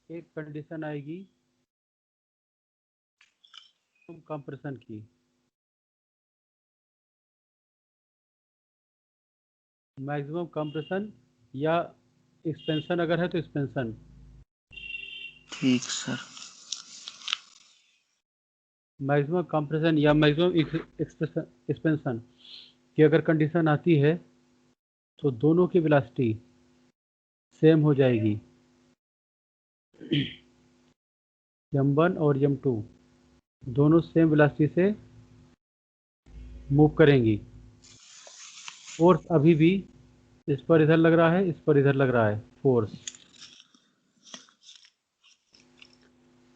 एक कंडीशन आएगी कंप्रेशन की, मैक्सिमम कंप्रेशन या एक्सपेंशन अगर है तो एक्सपेंशन। ठीक सर। मैक्सिमम कंप्रेशन या मैक्सिमम एक्सपेंशन की अगर कंडीशन आती है तो दोनों की वेलोसिटी सेम हो जाएगी। m1 और m2 दोनों सेम वेलोसिटी से मूव करेंगी। फोर्स अभी भी इस पर इधर लग रहा है, इस पर इधर लग रहा है फोर्स।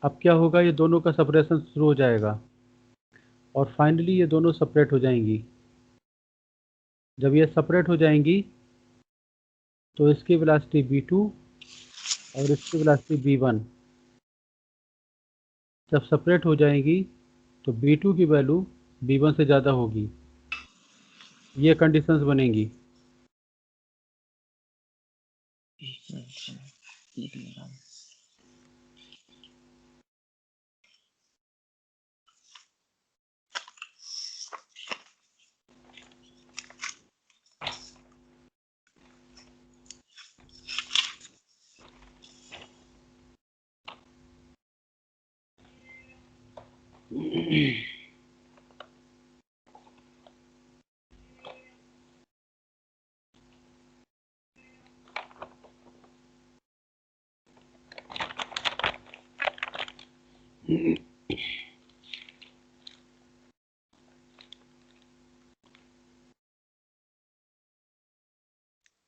अब क्या होगा, ये दोनों का सेपरेशन शुरू हो जाएगा और फाइनली ये दोनों सेपरेट हो जाएंगी। जब ये सेपरेट हो जाएंगी तो इसकी वेलोसिटी v2 और इसकी वेलोसिटी v1 जब सेपरेट हो जाएंगी तो v2 की वैल्यू v1 से ज़्यादा होगी। ये कंडीशंस बनेंगी। लिख ले रहा हूँ।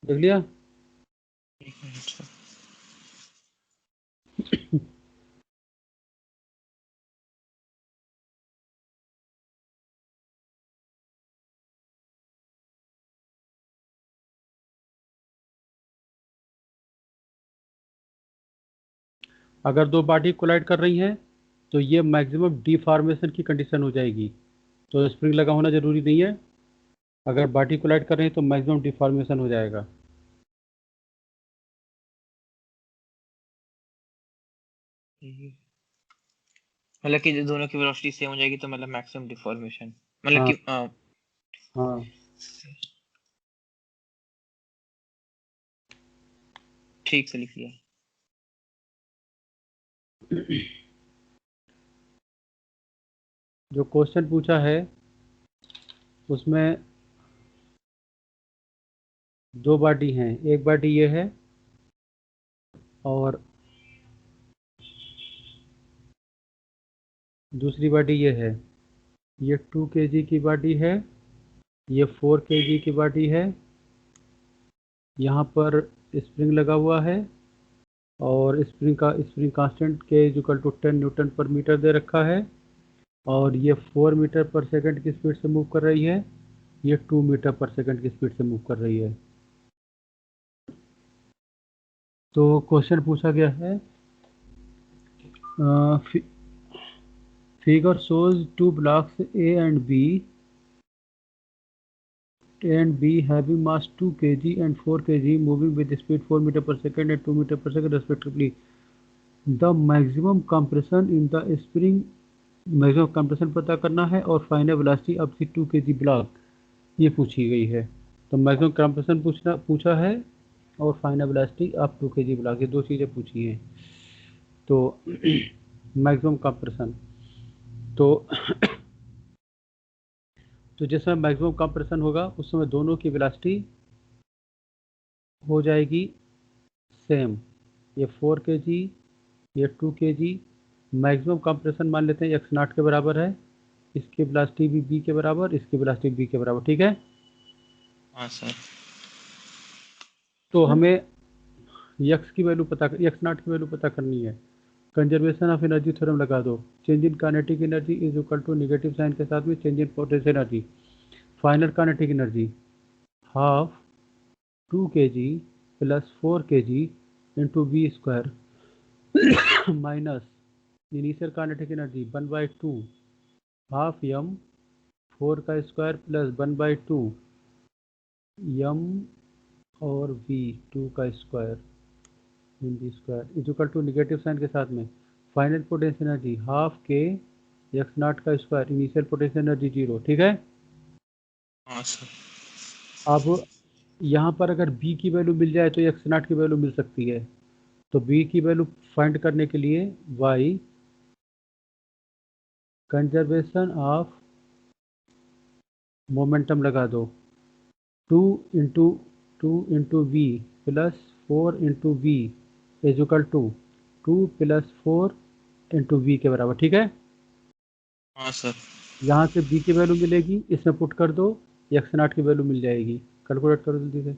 देख लिया? एक मिनट सर। अगर दो बॉडी कोलाइड कर रही हैं तो ये मैक्सिमम डिफॉर्मेशन की कंडीशन हो जाएगी। तो स्प्रिंग लगा होना जरूरी नहीं है, अगर बॉडी कोलाइड कर रही है तो मैक्सिमम डिफॉर्मेशन हो जाएगा। मतलब कि दोनों की वेलोसिटी सेम हो जाएगी तो मतलब मैक्सिमम डिफॉर्मेशन, मतलब हाँ कि हाँ। ठीक से लिख लिया। जो क्वेश्चन पूछा है उसमें दो बॉडी हैं, एक बॉडी ये है और दूसरी बॉडी ये है। ये 2 kg की बॉडी है, ये 4 kg की बॉडी है। यहाँ पर स्प्रिंग लगा हुआ है और स्प्रिंग कांस्टेंट के इक्वल टू 10 न्यूटन पर मीटर दे रखा है और ये 4 मीटर पर सेकंड की स्पीड से मूव कर रही है, ये 2 मीटर पर सेकंड की स्पीड से मूव कर रही है। तो क्वेश्चन पूछा गया है, figure shows two blocks A and B having mass 2 kg and 4 kg moving with speed 4 metre per second and 2 metre per second respectively. The maximum compression in the spring, maximum compression पता करना है और final velocity up to 2 kg block ये पूछी गई है। तो maximum compression पूछा है और final velocity up to kg block, ये दो चीज़ें पूछी हैं। तो मैक्सिमम कंप्रेशन तो तो जिस समय मैक्सिमम कंप्रेशन होगा उस समय दोनों की वेलोसिटी हो जाएगी सेम। ये 4 kg, ये 2 kg। मैक्सिमम कंप्रेशन मान लेते हैं x0 के बराबर है, इसकी वेलोसिटी भी b के बराबर, इसकी वेलोसिटी b के बराबर। ठीक है? हाँ सर। तो हमें x की वैल्यू x0 की वैल्यू पता करनी है। कंजर्वेशन ऑफ एनर्जी थ्योरम लगा दो। Change in kinetic energy is equal to negative sign के साथ में change in potential energy. Final kinetic energy half 2 kg plus 4 kg into B square minus initial kinetic energy 1/2 half M 4 का square plus 1/2 यम और v 2 का square in the square is equal to negative sign के साथ में final potential energy half के x nought का square initial potential energy 0। ठीक है। हाँ सर। अब यहाँ पर अगर बी की वैल्यू मिल जाए तो एक्स नॉट की वैल्यू मिल सकती है। तो बी की वैल्यू फाइंड करने के लिए वाई कंजर्वेशन ऑफ मोमेंटम लगा दो 2 into v plus 4 into v is equal to 2 plus 4 into v के बराबर। ठीक है। हाँ सर। यहाँ से बी की वैल्यू मिलेगी, इसमें पुट कर दो, एक्स नॉट की वैल्यू मिल जाएगी। कैलकुलेट करो जल्दी से।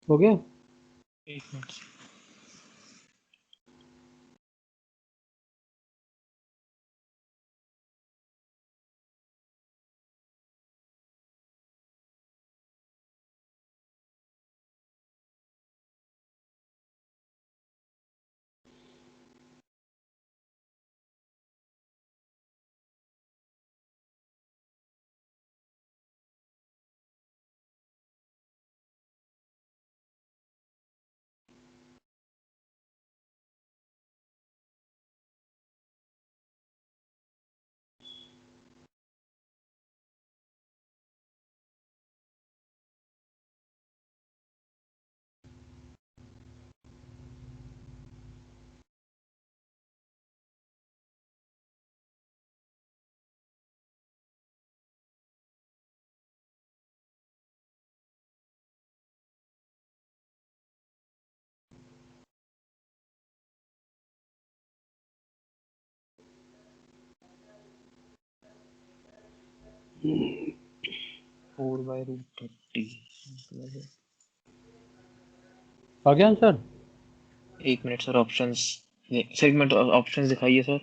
हो गया। एक मिनट। फोर बाई रूट 30 आ गया आंसर। एक मिनट सर, ऑप्शंस सर, एक मिनट ऑप्शंस दिखाइए सर।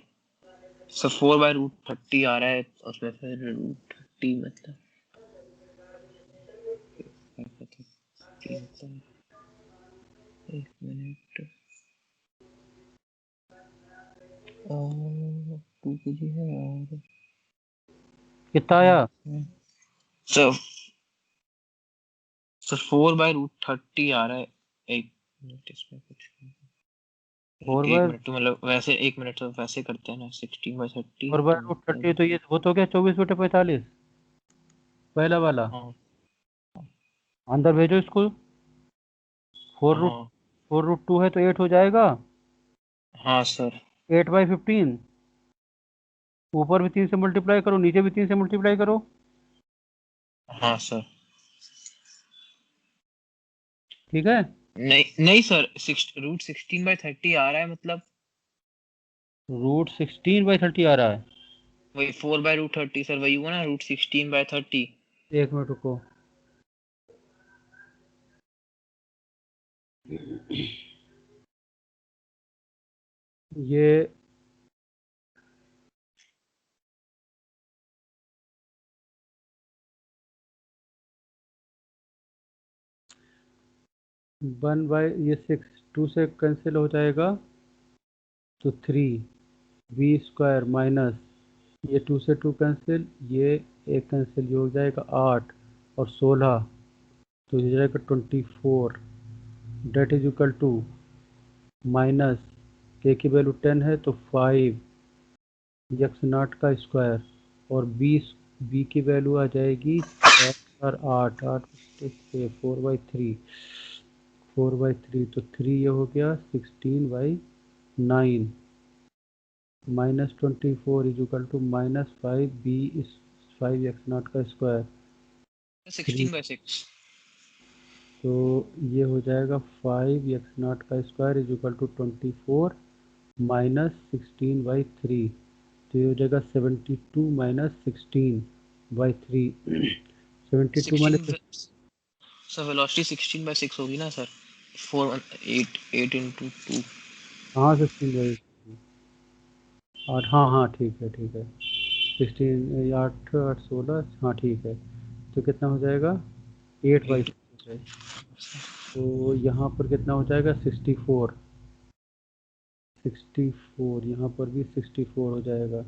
सर 4 बाई रूट 30 आ रहा है, उसमें फिर रूट 30 मतलब एक मिनट, 2 kg है और कितना आया? सर 4 बाई रूट 30 आ रहा है। एक मिनट, इसमें कुछ 4 एक बाय मिनट तो मतलब वैसे एक मिनट तो वैसे करते हैं ना, 16/30 4 बाय तो रूट 30 तो ये वो तो क्या 24/45 पहला वाला। हाँ अंदर भेजो इसको। 4 रूट हाँ 4√2 है तो 8 हो जाएगा। हाँ सर। 8/15 ऊपर भी 3 से मल्टीप्लाई करो, नीचे भी 3 से मल्टीप्लाई करो। हाँ सर। ठीक है। नहीं नहीं सर, रूट 16/30 आ रहा है मतलब √16/30 आ रहा है। वही 4 बाई रूट 30 सर, वही हुआ ना, रूट 16/30। एक मिनट रुको। ये 1 बाय ये 6 2 से कैंसिल हो जाएगा तो 3 v² माइनस ये 2 से 2 कैंसिल, ये एक कैंसिल, ये हो जाएगा 8 और 16 तो ये जाएगा 24 that is equal to minus k की वैल्यू 10 है तो 5 यक्स नॉट का स्क्वायर, और बी की वैल्यू आ जाएगी 4 और 8, 8 4/3, 4/3, तो 3 ये हो गया 16/9, -24 इज इक्वल टू -5 बी इस 5 x नॉट का स्क्वायर 3, 16/6। तो ये हो जाएगा 5 x नॉट का स्क्वायर इज इक्वल टू 24 -16/3, तो ये हो जाएगा 72 -16/3। 72 16 माइनस, सर वेलोसिटी 16/6 होगी ना सर। 8 इंटू 2। हाँ 16/, 8, हाँ हाँ ठीक है ठीक है, 16, 8 8 16, हाँ ठीक है, तो कितना हो जाएगा 8/, 8। तो यहाँ पर कितना हो जाएगा 64, 64, यहाँ पर भी 64 हो जाएगा,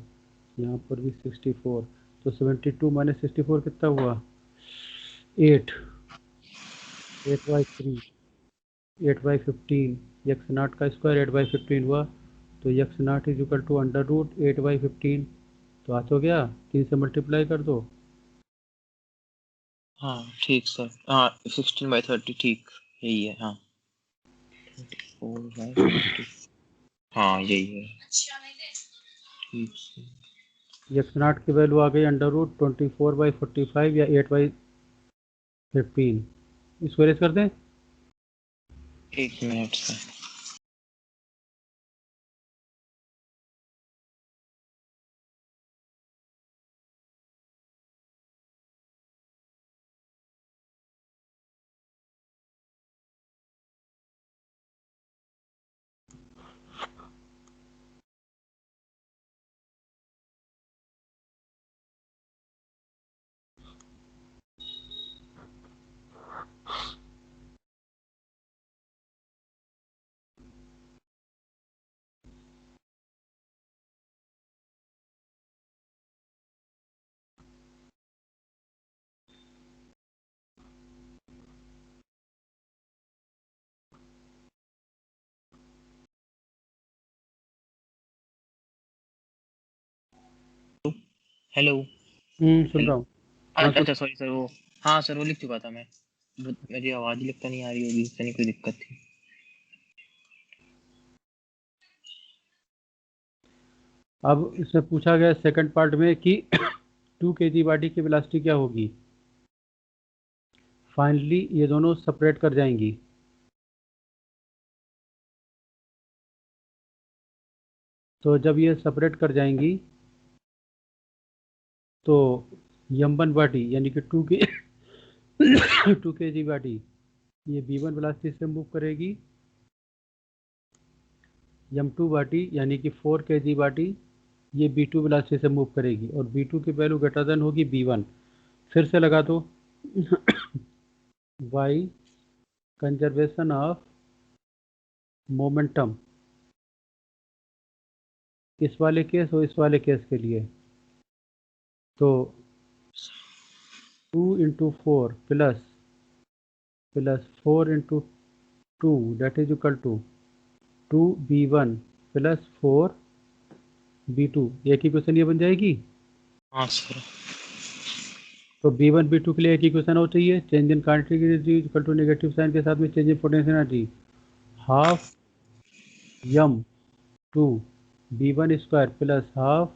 यहाँ पर भी 64, तो 72 माइनस 64 कितना हुआ 8, 8/3, 8/15, यक्स नॉट का स्क्वायर 8/15 हुआ, तो x nought is equal to under root 8/15, तो आज हो गया 3 से मल्टीप्लाई कर दो। हाँ ठीक सर, हाँ 16/30 ठीक यही है। हाँ 24/30, हाँ यही है। ठीक सर। यक्स नॉट की वैल्यू आ गई अंडर रूट 24/45 या 8/15, इसको रेस कर दें। 1 मिनट सर। हेलो। सुन रहा हेलो। हूँ। हाँ सुन। अच्छा सॉरी सर वो, हाँ सर वो लिख चुका था मैं। मेरी आवाज ही लगता नहीं आ रही होगी, इससे नहीं कोई दिक्कत थी। अब इसमें पूछा गया सेकंड पार्ट में कि 2 kg बॉडी की वेलोसिटी क्या होगी। फाइनली ये दोनों सेपरेट कर जाएंगी, तो जब ये सेपरेट कर जाएंगी तो यम1 बॉडी यानी कि 2 kg बॉडी ये b1 वेलोसिटी से मूव करेगी, यम2 बॉडी यानी कि 4 kg बॉडी ये b2 वेलोसिटी से मूव करेगी, और b2 की वैल्यू ग्रेटर देन होगी b1। फिर से लगा दो y कंजर्वेशन ऑफ मोमेंटम, इस वाले केस और इस वाले केस के लिए, तो 2 × 4 plus 4 × 2 that is equal to 2b1 plus 4b2, एक ही क्वेश्चन ये बन जाएगी। हाँ सर। तो b1 b2 के लिए एक ही क्वेश्चन हो चाहिए, change in kinetic energy equal to negative sign के साथ में change in potential energy, half m two b1 square plus half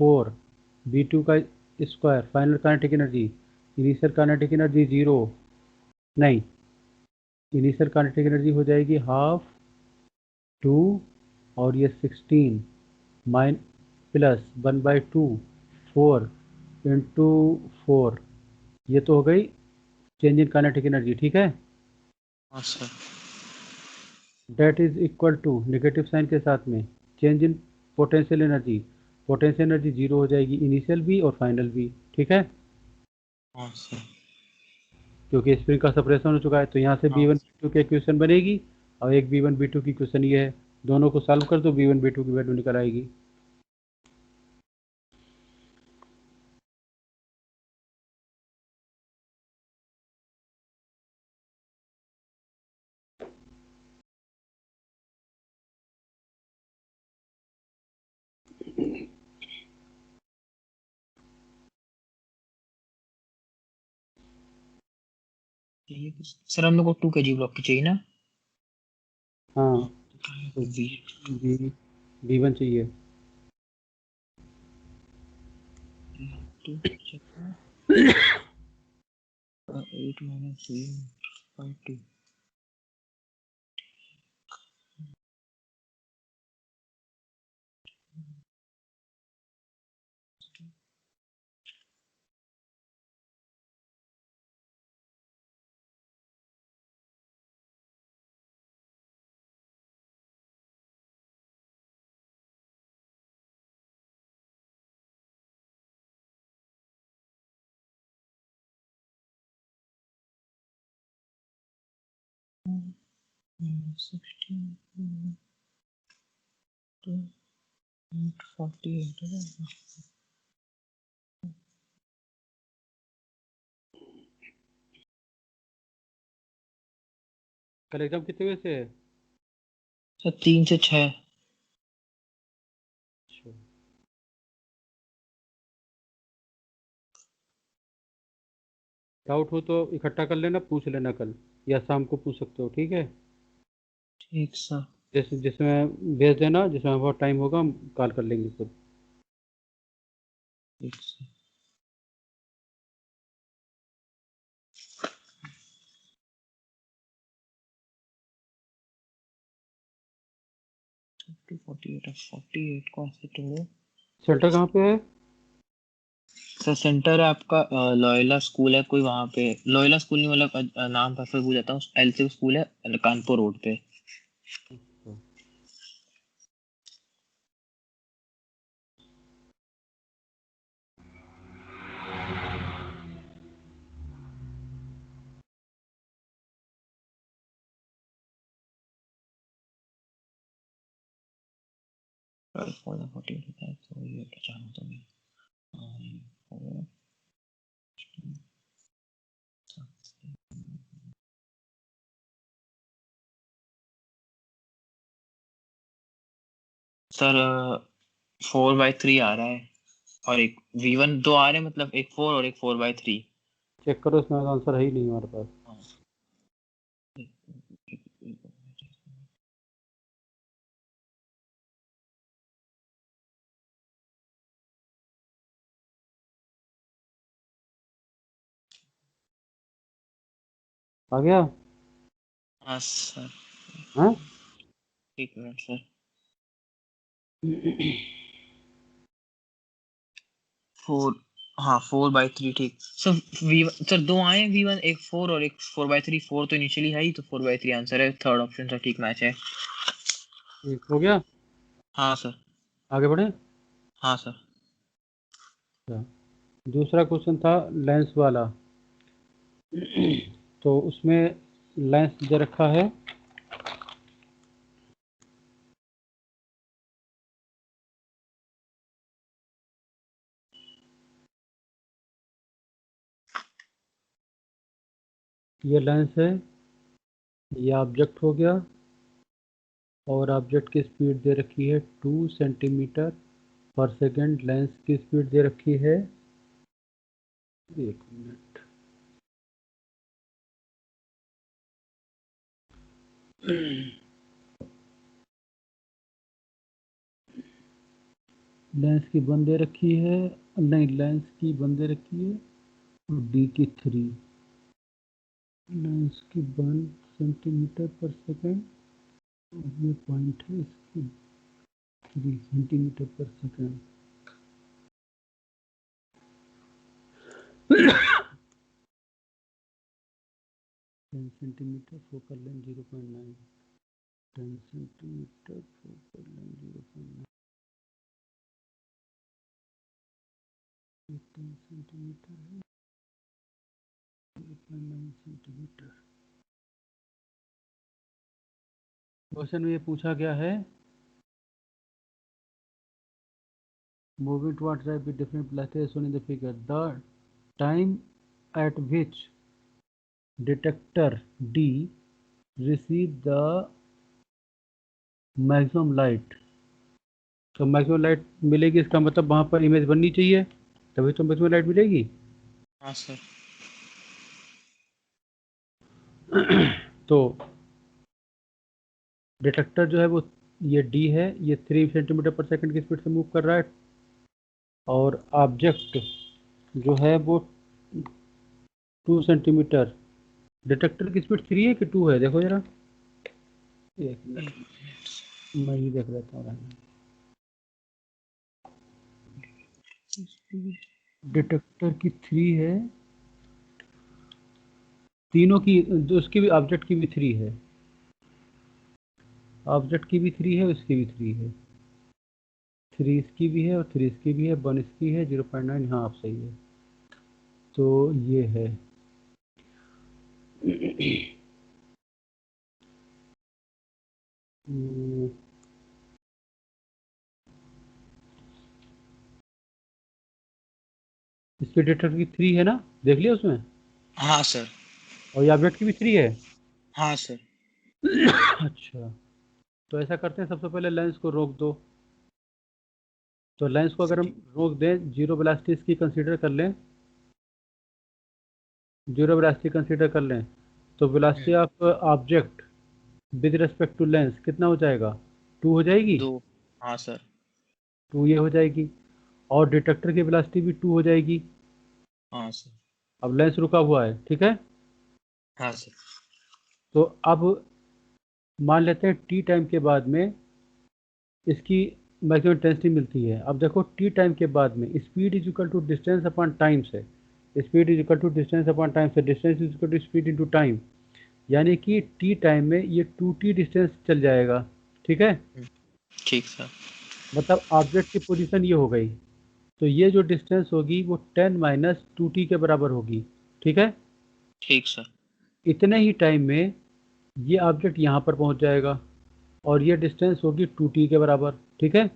4b2 का square, final kinetic energy, initial kinetic energy zero, नहीं, इनिशियल काइनेटिक एनर्जी हो जाएगी half 2 और ये 16 mine plus 1/2 4 into 4, ये तो हो गई चेंज इन काइनेटिक एनर्जी, ठीक है। हाँ sir. That is equal to negative sign के साथ में change in potential energy, potential energy zero हो जाएगी, इनिशियल भी और फाइनल भी, ठीक है, हाँ सर। क्योंकि स्प्रिंग का सेपरेशन हो चुका है, तो यहाँ से हाँ b1 b2 की इक्वेशन बनेगी, और एक b1 b2 की इक्वेशन ये है, दोनों को सॉल्व कर दो b1 b2 की वैल्यू निकल आएगी। सर हम लोग को 2 kg ब्लॉक की चाहिए ना? हाँ तो V V1 चाहिए। 2 8 minus 3 by 2. Minus 16 to 48 है ना? कल एग्जाम कितने बजे से है? सर 3 से 6। अच्छा, डाउट हो तो इकट्ठा कर लेना, पूछ लेना कल, या शाम को पूछ सकते हो, ठीक है? ठीक सर। जैसे जिसमें भेज देना, जिसमें बहुत टाइम होगा हम कॉल कर लेंगे खुद। ठीक सर। 48 है, 48 कौन से टू? सेंटर कहाँ पे है? सर सेंटर है आपका लॉयला स्कूल है कोई वहाँ पे। लॉयला स्कूल नहीं, मतलब नाम का फिर भूल जाता हूँ। एलसी स्कूल है कानपुर रोड पे। और 48 होता है तो ये पहचान तो नहीं। और सर 4/3 आ रहा है और एक V1 दो आ रहे हैं, मतलब एक 4 और एक 4/3। चेक करो, इसमें आंसर है ही नहीं हमारे पास। हाँ। आ गया? हाँ सर। हाँ। एक मिनट सर। 4, हाँ 4/3 ठीक सर। V1 सर दो आए V1, एक 4 और एक 4/3। 4 तो इनिशियली है ही, तो 4/3 आंसर है। थर्ड ऑप्शन सर ठीक मैच है। ठीक हो गया। हाँ सर। आगे बढ़े। हाँ सर। अच्छा, दूसरा क्वेश्चन था लेंस वाला। तो उसमें लेंस दे रखा है, ये लेंस है, ये ऑब्जेक्ट हो गया, और ऑब्जेक्ट की स्पीड दे रखी है 2 सेंटीमीटर पर सेकेंड। लेंस की स्पीड दे रखी है, एक मिनट, लेंस की वन दे रखी है, नहीं लेंस की वन दे रखी है, और डी की 3। लेंस की 1 सेंटीमीटर पर सेकेंड, ये पॉइंट है, इसकी 3 सेंटीमीटर पर second. 10 centimetre focal length 0.9। 10 centimetre focal length 0.9। 10 centimetre है, 0.9 सेंटीमीटर। क्वेश्चन में ये पूछा गया है, moving towards right with different velocity as shown in the figure. The time at which detector D receive the maximum light, तो maximum light मिलेगी, इसका मतलब वहाँ पर इमेज बननी चाहिए, तभी तो मैक्सिमम लाइट मिलेगी। हाँ सर। तो डिटेक्टर जो है वो ये डी है, ये 3 सेंटीमीटर पर सेकंड की स्पीड से मूव कर रहा है, और ऑब्जेक्ट जो है वो 2 सेंटीमीटर। डिटेक्टर की स्पीड 3 है कि 2 है, देखो जरा, एक मिनट मैं ही देख लेता हूँ। डिटेक्टर की 3 है, तीनों की, जो उसकी भी, ऑब्जेक्ट की भी 3 है, ऑब्जेक्ट की भी 3 है, उसकी भी 3 है, 3 इसकी भी है और 3 इसकी भी है, 1 इसकी है, 0.9, हाँ आप सही है। तो ये है। इसके डिटेक्टर की 3 है ना, देख लिया उसमें, हाँ सर। और ये ऑब्जेक्ट की भी 3 है। हाँ सर। अच्छा, तो ऐसा करते हैं, सबसे पहले लेंस को रोक दो। तो लेंस को अगर हम रोक दें, जीरो वेलोसिटी इसकी कंसीडर कर लें, जीरो वेलोसिटी कंसीडर कर लें, तो velocity of object with respect to lens कितना हो जाएगा, 2 हो जाएगी। 2। हाँ सर। 2 ये हो जाएगी, और डिटेक्टर की वेलोसिटी भी 2 हो जाएगी। हाँ सर। अब लेंस रुका हुआ है, ठीक है। हाँ सर। तो अब मान लेते हैं टी टाइम के बाद में इसकी मैक्सिमम इंटेंसिटी मिलती है। अब देखो टी टाइम के बाद में speed is equal to distance upon time से, speed is equal to distance upon time से, distance is equal to speed into time, यानी कि टी टाइम में ये 2t डिस्टेंस चल जाएगा, ठीक है। ठीक सर। मतलब ऑब्जेक्ट की पोजीशन ये हो गई, तो ये जो डिस्टेंस होगी वो 10 माइनस 2t के बराबर होगी, ठीक है। ठीक सर। इतने ही टाइम में ये ऑब्जेक्ट यहाँ पर पहुँच जाएगा, और ये डिस्टेंस होगी 2t के बराबर, ठीक है।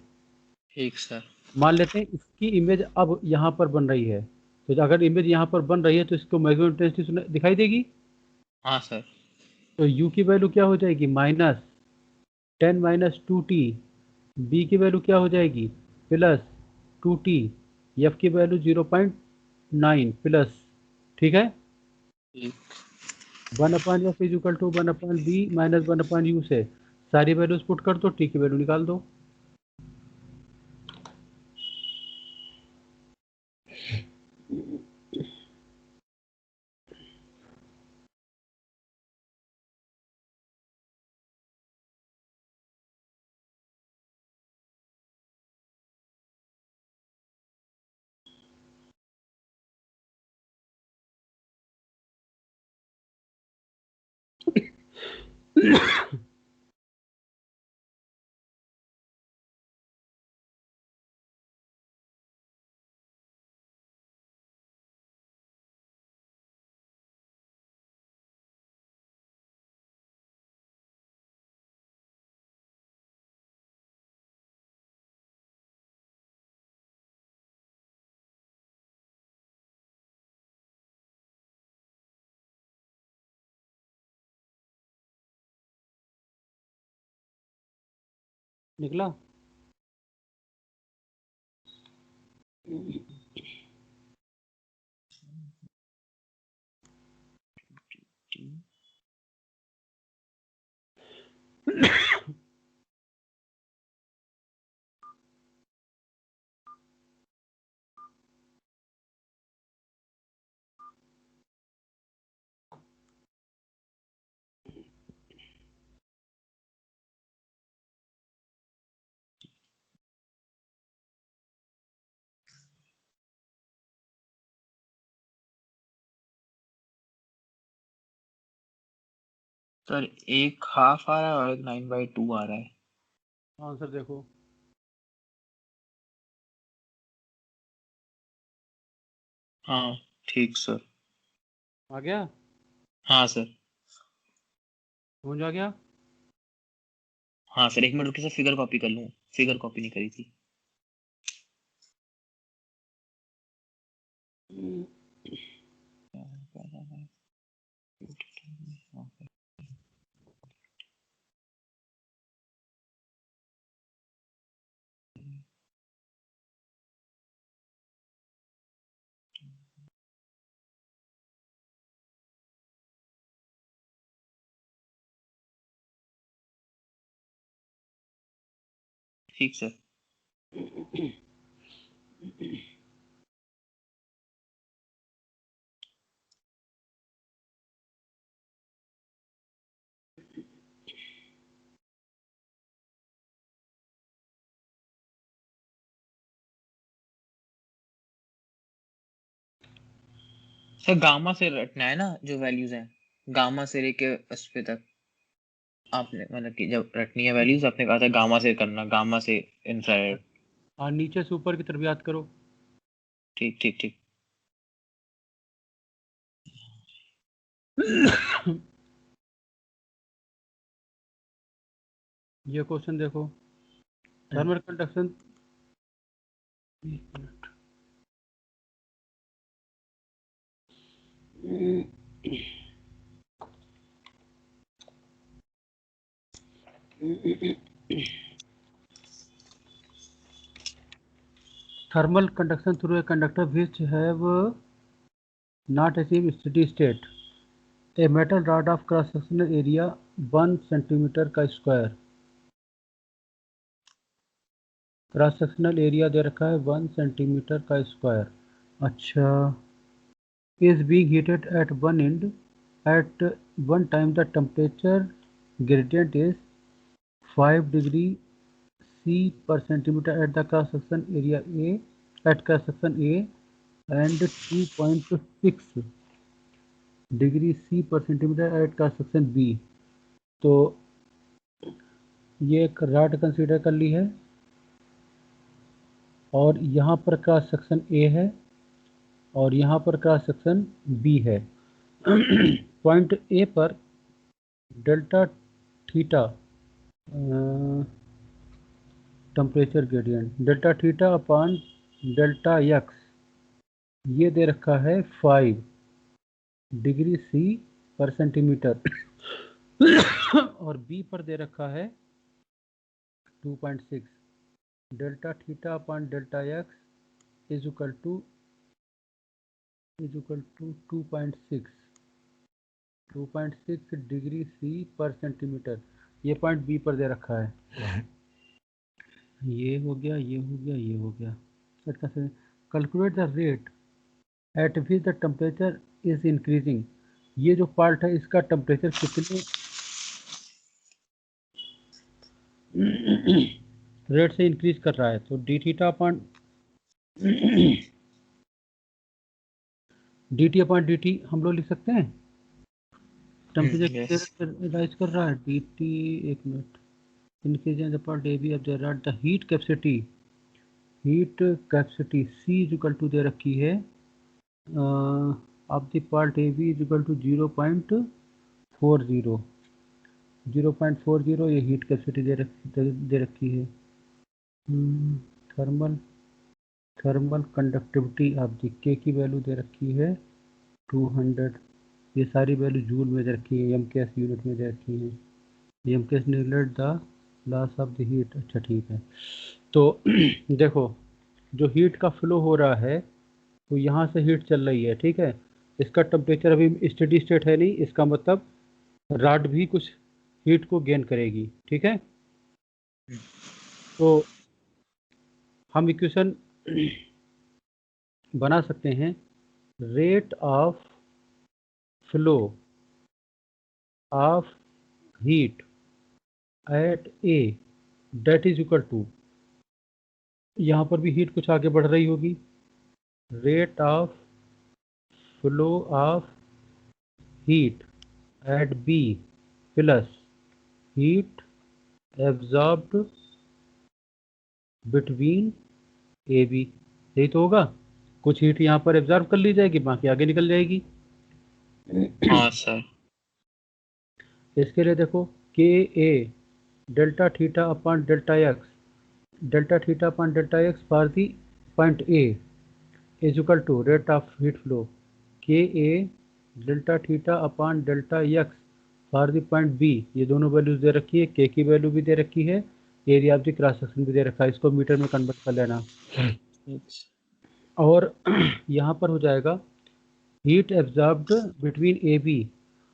ठीक सर। मान लेते हैं इसकी इमेज अब यहाँ पर बन रही है, तो अगर इमेज यहाँ पर बन रही है तो इसको मैक्सिमम इंटेंसिटी दिखाई देगी। हाँ सर। तो u की वैल्यू क्या हो जाएगी, -10 - 2t, बी की वैल्यू क्या हो जाएगी, +2t, एफ की वैल्यू 0.9 प्लस, ठीक है। ठीक। 1/f is equal to 1/b minus 1/u से सारी वैल्यूज पुट कर दो, टी की वैल्यू निकाल दो। निकला। सर एक हाफ आ रहा है और एक 9/2 आ रहा है। आंसर देखो। हाँ ठीक सर। आ गया, हाँ सर। समझ आ गया। हाँ सर, 1 मिनट रुकिए सर, फिगर कॉपी कर लूँ। फिगर कॉपी नहीं करी थी। ठीक सर। सर गामा से रटना है ना जो वैल्यूज हैं, गामा से लेके उस पे तक आपने मतलब कि जब रटनी है वैल्यूज आपने कहा था गामा से करना, गामा से इंफ्रारेड। हाँ, नीचे से ऊपर की तरफ याद करो। ठीक ठीक ठीक। ये क्वेश्चन देखो, thermal conduction, thermal conduction through a conductor which have not achieved steady state. A metal rod of cross sectional area 1 centimetre का स्क्वायर, क्रॉस सेक्शनल एरिया दे रखा है 1 सेंटीमीटर का स्क्वायर। अच्छा, is being heated at one end. At one time the temperature gradient is 5 degree C per centimeter at the cross section area A, at cross section A, and 2.6 degree C per centimetre at cross section B। तो ये एक rod consider कर ली है और यहाँ पर cross section A है और यहाँ पर क्रॉस सेक्शन B है। पॉइंट A पर delta theta temperature gradient, delta theta upon delta x ये दे रखा है 5 डिग्री C पर सेंटीमीटर और B पर दे रखा है 2.6। Delta theta upon delta x is equal to 2.6 degree C per centimetre. ये पॉइंट B पर दे रखा है। ये हो गया, ये हो गया, ये हो गया। Calculate the rate at which the temperature is increasing. ये जो पार्ट है इसका टेम्परेचर कितने रेट से इंक्रीज कर रहा है। तो D theta upon D T upon D T हम लोग लिख सकते हैं। टेम्परेचर राइज कर रहा है डी टी, एक minute, increasing the part A B of the rod, the heat capacity C is equal to दे रखी है of the part A B is equal to 0.40 ये हीट कैपेसिटी दे रखी है। थर्मल कंडक्टिविटी ऑफ द के की value दे रखी है 200। ये सारी वैल्यू जूल में दे रखी है, एमकेएस यूनिट में दे रखी है। MKS neglect the loss of the heat. अच्छा ठीक है, तो देखो जो हीट का फ्लो हो रहा है तो यहाँ से हीट चल रही है, ठीक है। इसका टेम्परेचर अभी स्टेडी स्टेट है नहीं, इसका मतलब रॉड भी कुछ हीट को गेन करेगी, ठीक है। तो हम इक्वेशन बना सकते हैं, rate of flow of heat at A that is equal to, यहाँ पर भी हीट कुछ आगे बढ़ रही होगी, rate of flow of heat at B plus heat absorbed between A B. यही तो होगा, कुछ हीट यहाँ पर एब्जॉर्ब कर ली जाएगी, बाकी आगे निकल जाएगी। हाँ सर। इसके लिए देखो K A delta theta upon delta X, delta theta upon delta X for the point A is equal to rate of heat flow K A delta theta upon delta X for the point B. ये दोनों values दे रखी है, के की value भी दे रखी है, area of the cross section भी दे रखा है। इसको मीटर में कन्वर्ट कर लेना और यहाँ पर हो जाएगा heat absorbed between A B.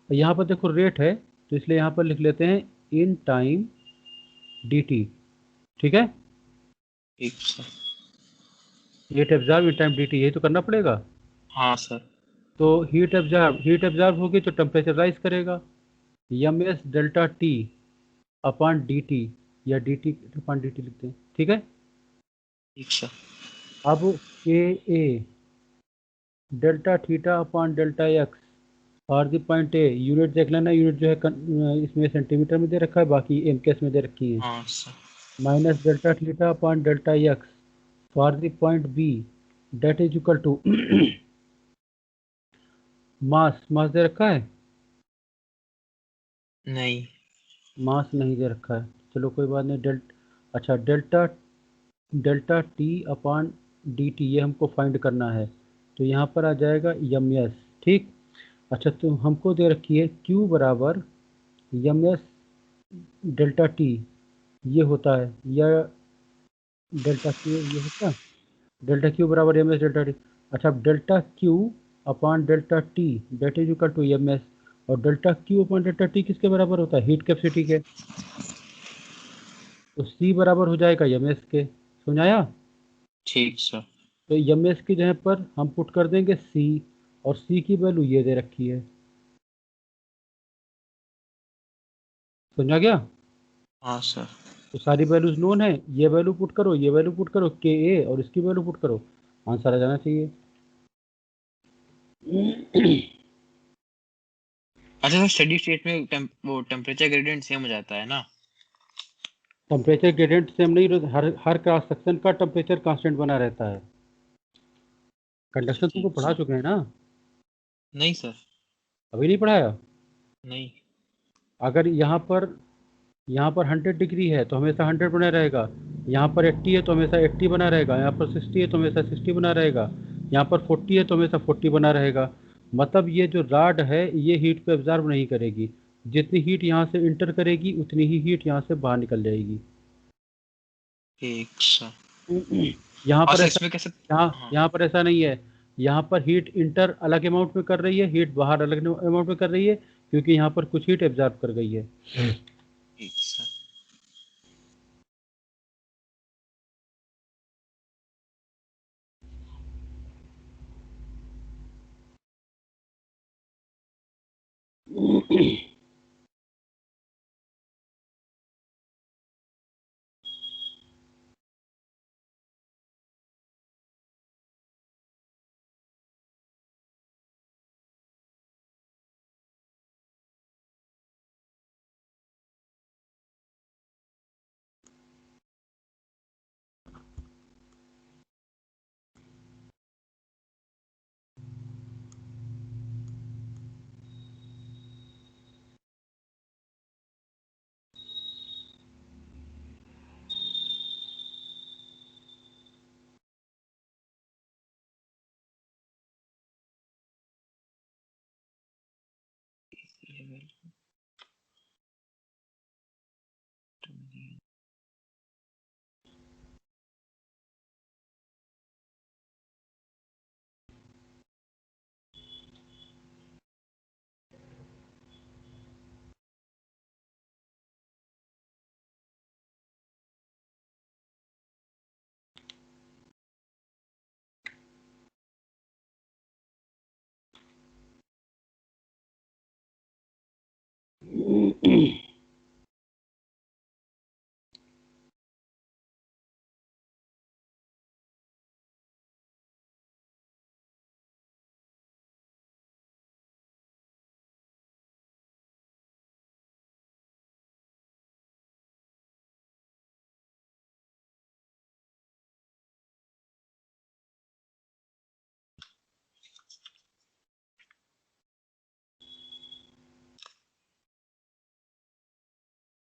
यहाँ पर देखो रेट है तो इसलिए यहाँ पर लिख लेते हैं इन टाइम डी टी, ठीक है। ठीक sir. Heat absorb in time dt, यही तो करना पड़ेगा। हाँ सर। तो हीट एब्जॉर्ब होगी तो टेम्परेचर राइज करेगा, M S delta T upon D T, या D T upon D T लिखते हैं, ठीक है। ठीक सर। अब K A delta theta upon delta X और द पॉइंट ए, यूनिट देख लेना, यूनिट जो है इसमें सेंटीमीटर में दे रखा है, बाकी एम के एस में दे रखी है। हाँ sir. Minus delta theta upon delta X for the point B, that is equal to mass, mass दे रखा है, नहीं। मास नहीं दे रखा है, चलो कोई बात नहीं। अच्छा, delta delta T upon D T, ये हमको फाइंड करना है, तो यहाँ पर आ जाएगा एम एस, ठीक। अच्छा, तो हमको दे रखी है क्यू बराबर एम एस डेल्टा टी, ये होता है, या डेल्टा क्यू ये होता है, डेल्टा क्यू बराबर एम एस डेल्टा टी। अच्छा, अब delta Q upon delta T that is equal to M S, और delta Q upon delta T किसके बराबर होता है, हीट कैपेसिटी के, तो सी बराबर हो जाएगा एम एस के, सुनाया। ठीक सर। तो एम एस की जगह पर हम पुट कर देंगे सी, और सी की वैल्यू ये दे रखी है, समझा गया। हाँ सर। तो सारी वैल्यूज नोन है, ये वैल्यू पुट करो, ये वैल्यू पुट करो, के ए और इसकी वैल्यू पुट करो, आंसर आ जाना चाहिए। अच्छा सर, स्टेडी स्टेट में वो टेम्परेचर ग्रेडियंट सेम हो जाता है ना? टेम्परेचर ग्रेडियंट सेम नहीं, हर क्रॉस सेक्शन का टेम्परेचर कांस्टेंट बना रहता है। अच्छा कंडक्शन तुमको ठीक पढ़ा सर। चुके हैं ना, नहीं सर। अभी नहीं पढ़ाया। नहीं। अगर यहाँ पर 100 डिग्री है तो हमेशा 100 बना रहेगा, यहाँ पर 80 है तो हमेशा 80 बना रहेगा, यहाँ पर 60 है तो हमेशा 60 बना रहेगा, यहाँ पर 40 है तो हमेशा 40 बना रहेगा। मतलब ये जो राड है ये हीट को एब्जॉर्ब नहीं करेगी, जितनी हीट यहाँ से इंटर करेगी उतनी ही हीट यहाँ से बाहर निकल जाएगी। ठीक सर। यहाँ और पर सर ऐसा इसमें कैसे? यहाँ हाँ। यहाँ पर ऐसा नहीं है, यहाँ पर हीट इंटर अलग अमाउंट में कर रही है, हीट बाहर अलग अमाउंट में कर रही है, क्योंकि यहाँ पर कुछ हीट एब्जॉर्ब कर गई है। ठीक सर। ये value तो नहीं।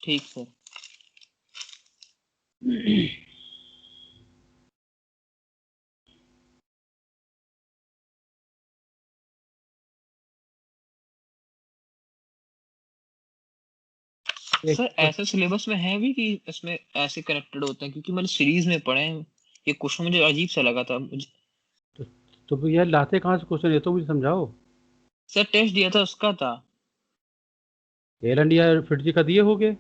ठीक सर। एक सर ऐसा सिलेबस में है भी कि इसमें ऐसे कनेक्टेड होते हैं? क्योंकि मैंने सीरीज में पढ़े हैं, ये क्वेश्चन मुझे अजीब सा लगा था मुझे। तो, तो यार लाते कहाँ से क्वेश्चन, ये तो मुझे समझाओ। सर टेस्ट दिया था उसका था। एयर इंडिया फिट जी का दिए होगे।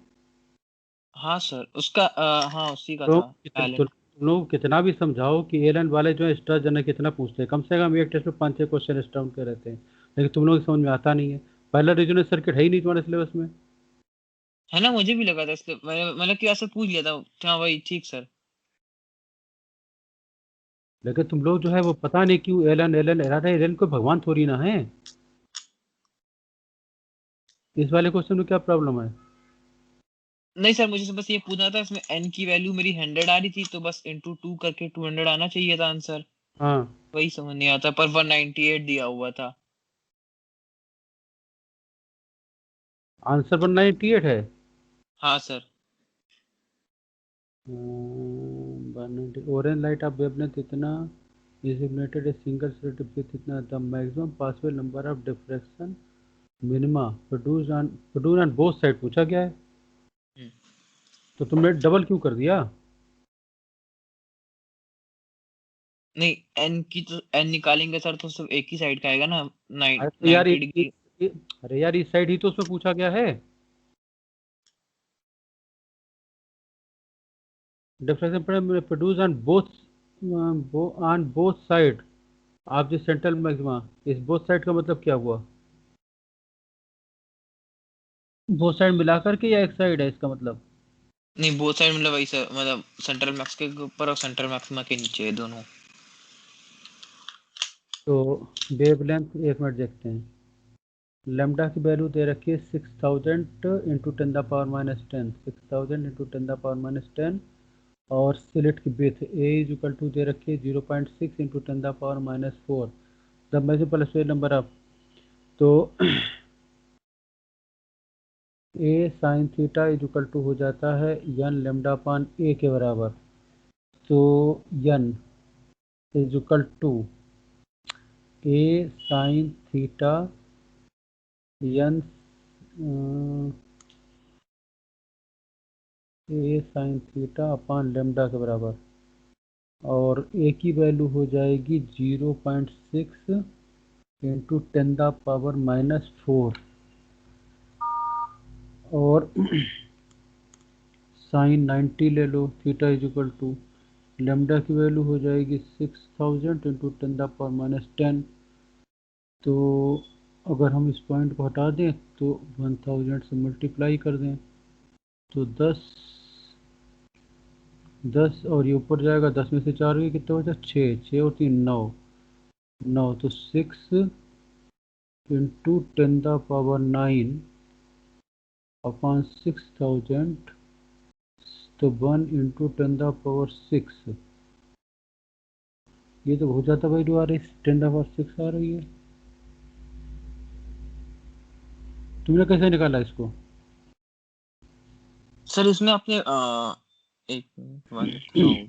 हाँ सर उसका हाँ उसी का तो था। एलन। तुम लोग कितना भी समझाओ कि एलन वाले जो है स्टार जनरल कितना पूछते हैं, कम से कम एक टेस्ट में 5-6 क्वेश्चन स्टार के रहते हैं, लेकिन तुम लोग समझ में आता नहीं है। पहला रीजनल सर्किट है ही नहीं तुम्हारे सिलेबस में। है ना, मुझे भी लगा था इसलिए मैंने मतलब कि ऐसे पूछ लिया था। हाँ भाई ठीक सर। लेकिन तुम लोग जो है वो पता नहीं क्यों एलन एलन अरे एलन को भगवान थोड़ी ना है। इस वाले क्वेश्चन में क्या प्रॉब्लम है? नहीं सर, मुझे बस ये पूछना था, इसमें एन की वैल्यू मेरी 100 आ रही थी, तो बस इंटू 2 करके 200 आना चाहिए था आंसर। हाँ, वही समझ नहीं आता, पर 198 दिया हुआ था। आंसर 198 है। हाँ sir. Orange light of wavelength इतना is ignited a single slit with इतना the maximum possible number of diffraction minima produced on both side पूछा गया है। हम्म। तो तुमने डबल क्यों कर दिया? नहीं, एन की तो एन निकालेंगे सर तो सिर्फ एक ही साइड का आएगा ना, अरे तो यार 90 डिग्री। अरे यार इस साइड ही तो उसमें पूछा गया है। Diffraction produce on both side of the central maxima. इस बोथ साइड का मतलब क्या हुआ? बोथ साइड मिलाकर के या एक साइड है इसका मतलब? नहीं, बोथ साइड मतलब वही सर, मतलब सेंट्रल मैक्स के ऊपर और सेंट्रल मैक्सिमा के नीचे है दोनों। तो वेवलेंथ एक मिनट देखते हैं। लेमडा की वैल्यू दे रखी है 6000 इंटू 10⁻⁻10, 6000 इंटू 10⁻⁻10। और स्लिट की breadth A is equal to दे रखी है 0.6 into 10⁻⁻4। The maximum plus number of, तो A sine theta is equal to हो जाता है यन लेमडा पान ए के बराबर। तो n is equal to A sine theta n A sine theta upon lambda के बराबर। और ए की वैल्यू हो जाएगी 0.6 इंटू 10⁻⁻4। और साइन 90 ले लो, theta is equal to lambda की वैल्यू हो जाएगी 6000 इंटू 10⁻10। तो अगर हम इस पॉइंट को हटा दें तो 1000 से मल्टीप्लाई कर दें तो 10 और ये ऊपर जाएगा, 10 में से 4 गए कितना बचा? 6, 6 और 3 9, 9 तो 6 इंटू 10⁻9 अपॉन 6000, तो 1 इंटू 10⁻6। ये तो हो जाता भाई दोबारा, इस 10⁻6 आ रही है। तुमने कैसे निकाला इसको? सर इसमें आपने एक 1000,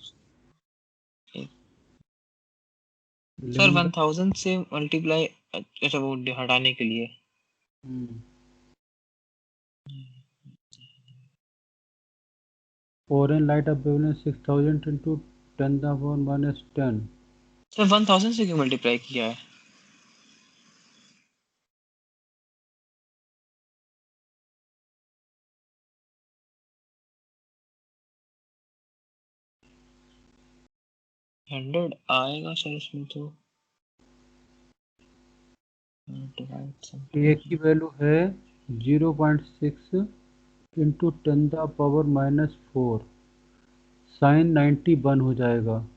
सर लेमडा 1000 से मल्टीप्लाई, अच्छा वो हटाने के लिए। Orange light of wavelength 6000 into 10⁻⁻10। Sir 1000 से क्यों मल्टीप्लाई किया है? हंड्रेड आएगा सर इसमें तो। ए की वैल्यू है 0.6 इंटू 10⁻⁻4। साइन 90 1 हो जाएगा।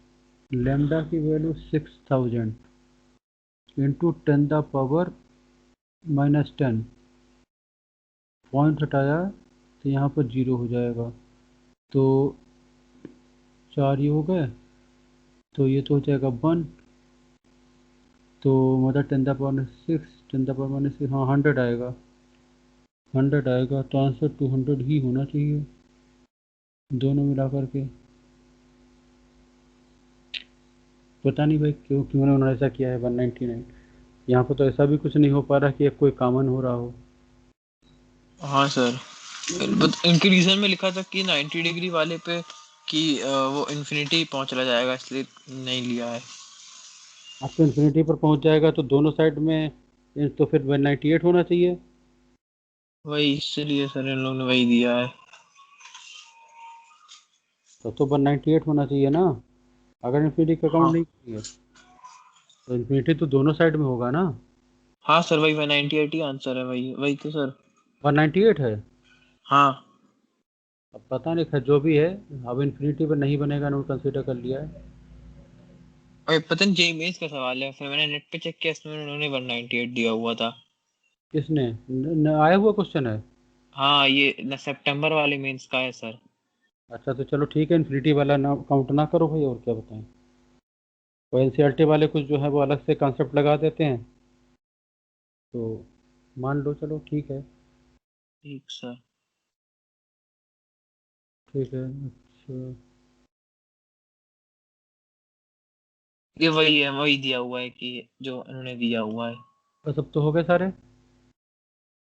लेमडा की वैल्यू 6000 इंटू 10⁻⁻10। पॉइंट हटाया तो यहाँ पर 0 हो जाएगा। तो 4 ये हो गए, तो ये तो हो जाएगा 1। तो मतलब 10⁻6 हाँ 100 आएगा, 100 आएगा। तो आंसर 200 ही होना चाहिए दोनों मिला करके। पता नहीं भाई क्यों क्यों उन्होंने ऐसा किया है 199। यहाँ पर तो ऐसा भी कुछ नहीं हो पा रहा कि एक कोई कॉमन हो रहा हो। हाँ सर, इनके रीजन में लिखा था कि 90 डिग्री वाले पे कि वो इन्फिनिटी पहुंच चला जाएगा, इसलिए नहीं लिया है। अब तो इन्फिनिटी पर पहुंच जाएगा तो दोनों साइड में तो फिर 198 होना चाहिए। वही, इसलिए सर इन लोगों ने वही दिया है। तो 198 होना चाहिए ना, अगर इन्फिनिटी का काउंट हाँ नहीं किया तो इन्फिनिटी तो दोनों साइड में होगा ना। हाँ सर, वही 198 ही आंसर है, वही वही तो सर। 198 है। हाँ। अब पता नहीं, खैर जो भी है, अब इन्फिनिटी पर नहीं बनेगा, नोट कंसीडर कर लिया है। अरे पता नहीं, जेई मेंस का सवाल है, फिर मैंने नेट पे चेक किया, इसमें उन्होंने 198 दिया हुआ था। किसने आया हुआ क्वेश्चन है? हाँ, ये न सितंबर वाले मेंस का है सर। अच्छा तो चलो ठीक है, इन्फिनिटी वाला ना काउंट ना करो भाई, और क्या बताएं। वो एनसीईआरटी वाले कुछ जो है वो अलग से कॉन्सेप्ट लगा देते हैं, तो मान लो, चलो ठीक है। ठीक सर। ठीक है, अच्छा। ये वही है, वही दिया हुआ है कि जो उन्होंने दिया हुआ है। बस अब तो हो गए सारे।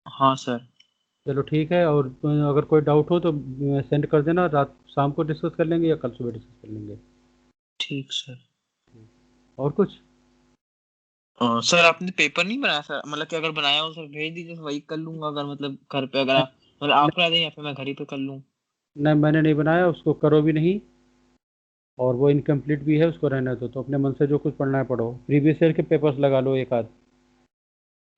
हाँ सर। चलो ठीक है, और अगर कोई डाउट हो तो सेंड कर देना, रात शाम को डिस्कस कर लेंगे या कल सुबह डिस्कस कर लेंगे। ठीक सर। और कुछ? सर आपने पेपर नहीं बनाया सर, मतलब कि अगर बनाया हो सर भेज दीजिए, वही कर लूंगा, अगर मतलब घर पे अगर नहीं, मतलब आप करा दें या फिर मैं घर ही पे कर लूँ। नहीं मैंने नहीं बनाया, उसको करो भी नहीं, और वो इनकम्प्लीट भी है, उसको रहने दो, तो अपने मन से जो कुछ पढ़ना है पढ़ो, प्रीवियस ईयर के पेपर्स लगा लो एक आध,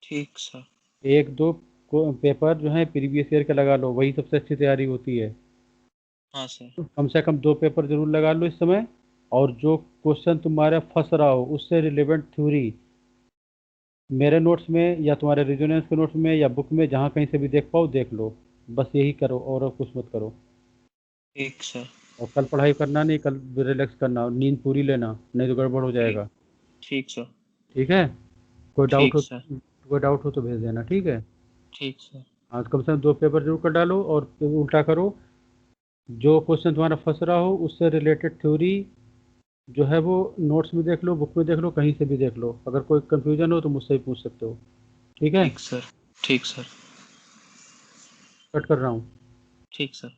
ठीक सर। एक दो पेपर जो है प्रीवियस ईयर के लगा लो, वही सबसे अच्छी तैयारी होती है। हाँ सर। तो कम से कम दो पेपर जरूर लगा लो इस समय, और जो क्वेश्चन तुम्हारा फंस रहा हो उससे रिलेवेंट थ्योरी मेरे नोट्स में या तुम्हारे रेजोनेंस के नोट्स में या बुक में जहाँ कहीं से भी देख पाओ देख लो, बस यही करो और कुछ मत करो। ठीक सर। और कल पढ़ाई करना नहीं, कल रिलैक्स करना और नींद पूरी लेना, नहीं तो गड़बड़ हो ठीक। जाएगा। ठीक सर। ठीक है, ठीक सर। कोई डाउट हो तो भेज देना, ठीक है। ठीक सर। हाँ तो कम से कम दो पेपर जरूर कर डालो, और उल्टा करो, जो क्वेश्चन तुम्हारा फंस रहा हो उससे रिलेटेड थ्योरी जो है वो नोट्स में देख लो, बुक में देख लो, कहीं से भी देख लो, अगर कोई कंफ्यूजन हो तो मुझसे भी पूछ सकते हो। ठीक है, ठीक सर। ठीक सर। कट कर रहा हूँ। ठीक सर।